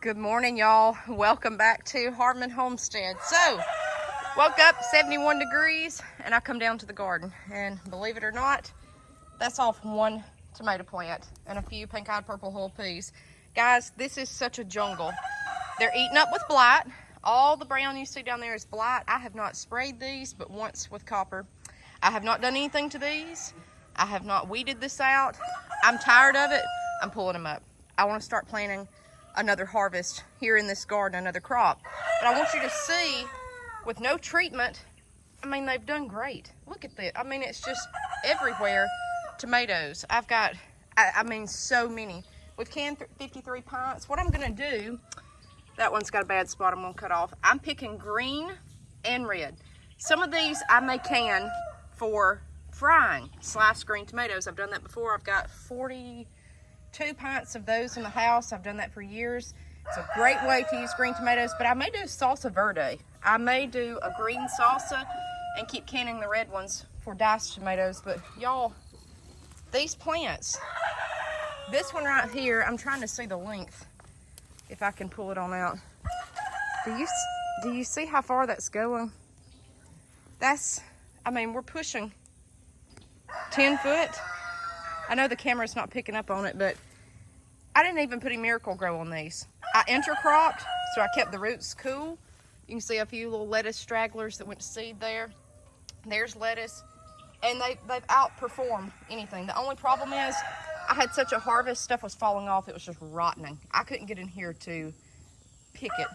Good morning, y'all. Welcome back to Homestead. So, woke up 71 degrees and I come down to the garden, and believe it or not, that's all from one tomato plant and a few pink-eyed purple hull peas. Guys, this is such a jungle. They're eaten up with blight. All the brown you see down there is blight. I have not sprayed these but once with copper. I have not done anything to these. I have not weeded this out. I'm tired of it. I'm pulling them up. I want to start planting another harvest here in this garden, another crop. But I want you to see, with no treatment, I mean, they've done great. Look at this. I mean, it's just everywhere tomatoes. I've got, I mean, so many. We've canned 53 pints. What I'm gonna do, that one's got a bad spot I'm gonna cut off. I'm picking green and red. Some of these I may can for frying sliced green tomatoes. I've done that before. I've got 42 pints of those in the house. I've done that for years. It's a great way to use green tomatoes, but I may do salsa verde. I may do a green salsa and keep canning the red ones for diced tomatoes. But y'all, these plants, this one right here, I'm trying to see the length, if I can pull it on out. Do you see how far that's going? That's, I mean, we're pushing 10 foot. I know the camera's not picking up on it, but I didn't even put a Miracle Grow on these. I intercropped, so I kept the roots cool. You can see a few little lettuce stragglers that went to seed there. There's lettuce, and they've outperformed anything. The only problem is I had such a harvest, stuff was falling off, it was just rotting. I couldn't get in here to pick it.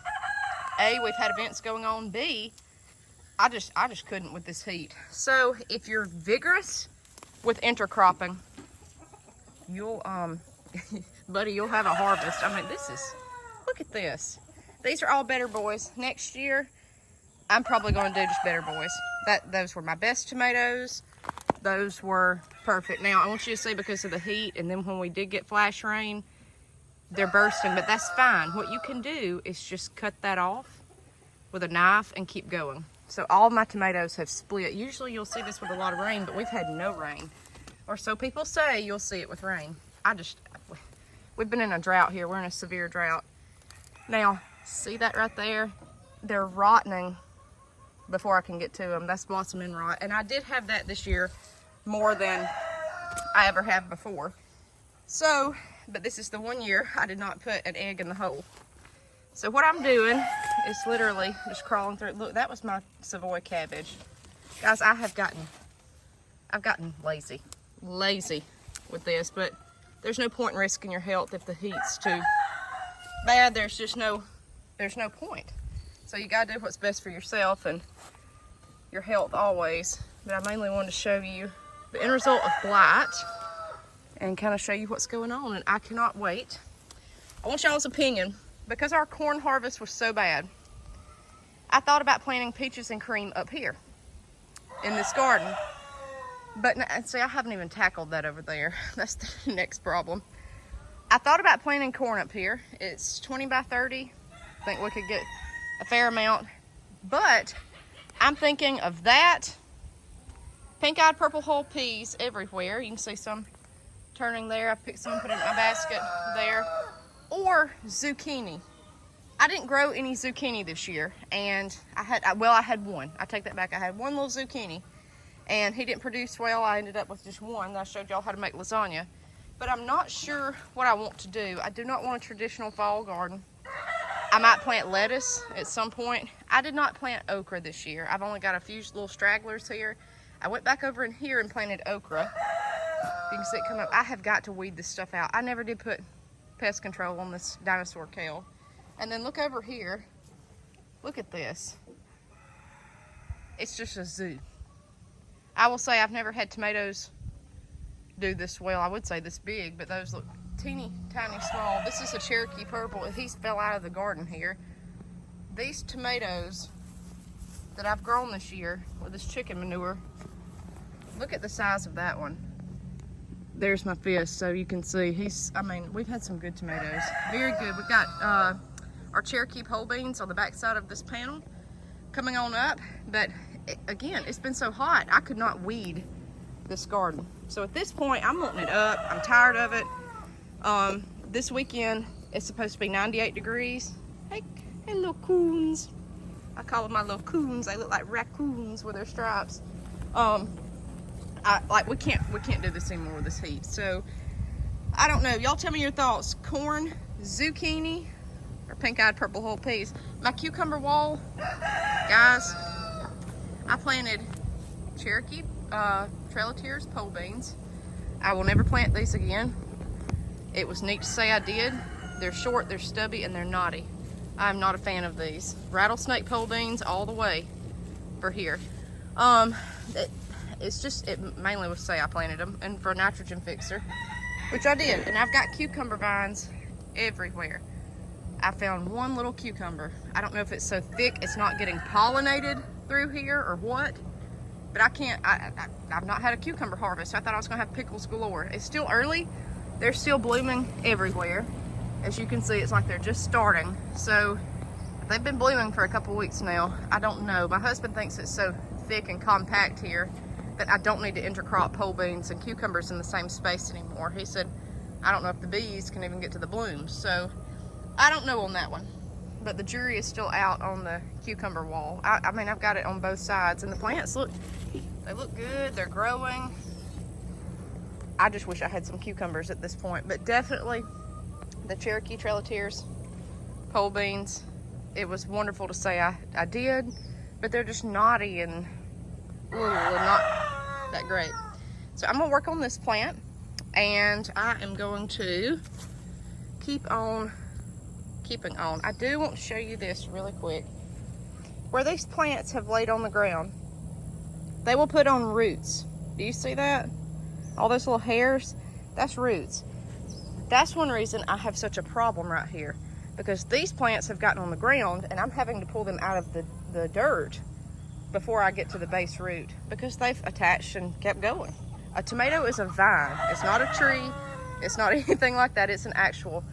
A, we've had events going on. B, I just couldn't with this heat. So if you're vigorous with intercropping, you'll buddy, you'll have a harvest. I mean, this is, look at this. These are all Better Boys. Next year I'm probably going to do just Better Boys. Those were my best tomatoes. Those were perfect. Now I want you to see, because of the heat, and then when we did get flash rain, they're bursting, but that's fine. What you can do is just cut that off with a knife and keep going. So all my tomatoes have split. Usually you'll see this with a lot of rain, but we've had no rain. Or so people say. You'll see it with rain. We've been in a drought here. We're in a severe drought. Now, see that right there? They're rotting before I can get to them. That's blossom end rot. And I did have that this year more than I ever have before. So, but this is the one year I did not put an egg in the hole. So what I'm doing is literally just crawling through it. Look, that was my Savoy cabbage. Guys, I've gotten lazy with this, but there's no point in risking your health if the heat's too bad. There's no point. So you gotta do what's best for yourself and your health always. But I mainly wanted to show you the end result of blight and kind of show you what's going on, and I cannot wait. I want y'all's opinion. Because our corn harvest was so bad, I thought about planting peaches and cream up here in this garden. But see, I haven't even tackled that over there. That's the next problem. I thought about planting corn up here. It's 20 by 30. I think we could get a fair amount. But I'm thinking of that. Pink-eyed purple hull peas everywhere. You can see some turning there. I picked some, put it in my basket there. Or zucchini. I didn't grow any zucchini this year, and I had one. I take that back. I had one little zucchini, and he didn't produce well. I ended up with just one. I showed y'all how to make lasagna, but I'm not sure what I want to do. I do not want a traditional fall garden. I might plant lettuce at some point. I did not plant okra this year. I've only got a few little stragglers here. I went back over in here and planted okra. You can see it come up. I have got to weed this stuff out. I never did put pest control on this dinosaur kale. And then look over here. Look at this. It's just a zoo. I will say I've never had tomatoes do this well. I would say this big, but those look teeny tiny small. This is a Cherokee purple. He fell out of the garden here. These tomatoes that I've grown this year with this chicken manure, look at the size of that one. There's my fist, so you can see we've had some good tomatoes. Very good. We've got our Cherokee pole beans on the back side of this panel coming on up, but again, it's been so hot, I could not weed this garden. So at this point, I'm wanting it up. I'm tired of it. This weekend, It's supposed to be 98 degrees. Hey, little coons. I call them my little coons. They look like raccoons with their stripes. We can't do this anymore with this heat. So I don't know. Y'all tell me your thoughts. Corn, zucchini, or pink-eyed purple whole peas. My cucumber wall, guys, I planted Cherokee Trail of Tears pole beans. I will never plant these again. It was neat to say I did. They're short, they're stubby, and they're knotty. I'm not a fan of these. Rattlesnake pole beans all the way for here. It mainly was say I planted them, and for a nitrogen fixer, which I did. And I've got cucumber vines everywhere. I found one little cucumber. I don't know if it's so thick it's not getting pollinated through here or what, but I've not had a cucumber harvest. So I thought I was gonna have pickles galore. It's still early. They're still blooming everywhere. As you can see, it's like they're just starting. So they've been blooming for a couple weeks now. I don't know. My husband thinks it's so thick and compact here that I don't need to intercrop pole beans and cucumbers in the same space anymore. He said, I don't know if the bees can even get to the blooms. So I don't know on that one. But the jury is still out on the cucumber wall. I mean, I've got it on both sides. And the plants they look good. They're growing. I just wish I had some cucumbers at this point. But definitely the Cherokee Trail of Tears pole beans. It was wonderful to say I did. But they're just knotty and not that great. So I'm gonna work on this plant, and I am going to keep on keeping on. I do want to show you this really quick. Where these plants have laid on the ground, they will put on roots. Do you see that? All those little hairs, that's roots. That's one reason I have such a problem right here, because these plants have gotten on the ground and I'm having to pull them out of the dirt before I get to the base root, because they've attached and kept going. A tomato is a vine. It's not a tree. It's not anything like that. It's an actual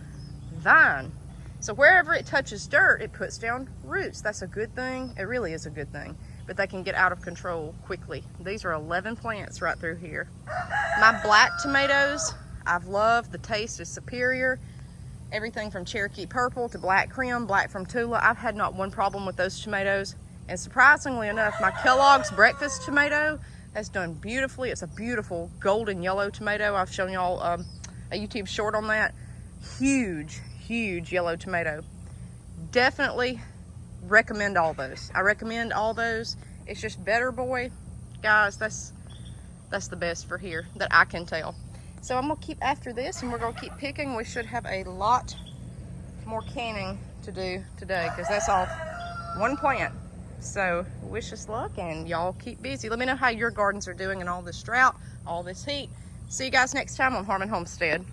vine. So wherever it touches dirt, it puts down roots. That's a good thing. It really is a good thing. But they can get out of control quickly. These are 11 plants right through here. My black tomatoes, I've loved. The taste is superior. Everything from Cherokee Purple to Black Creme, Black from Tula. I've had not one problem with those tomatoes. And surprisingly enough, my Kellogg's breakfast tomato has done beautifully. It's a beautiful golden yellow tomato. I've shown y'all a YouTube short on that. Huge yellow tomato. Definitely recommend all those. I recommend all those. It's just Better Boy, guys. That's the best for here that I can tell. So I'm gonna keep after this, and we're gonna keep picking. We should have a lot more canning to do today, because that's off one plant. So wish us luck, and y'all keep busy. Let me know how your gardens are doing in all this drought, all this heat. See you guys next time on Harmon Homestead.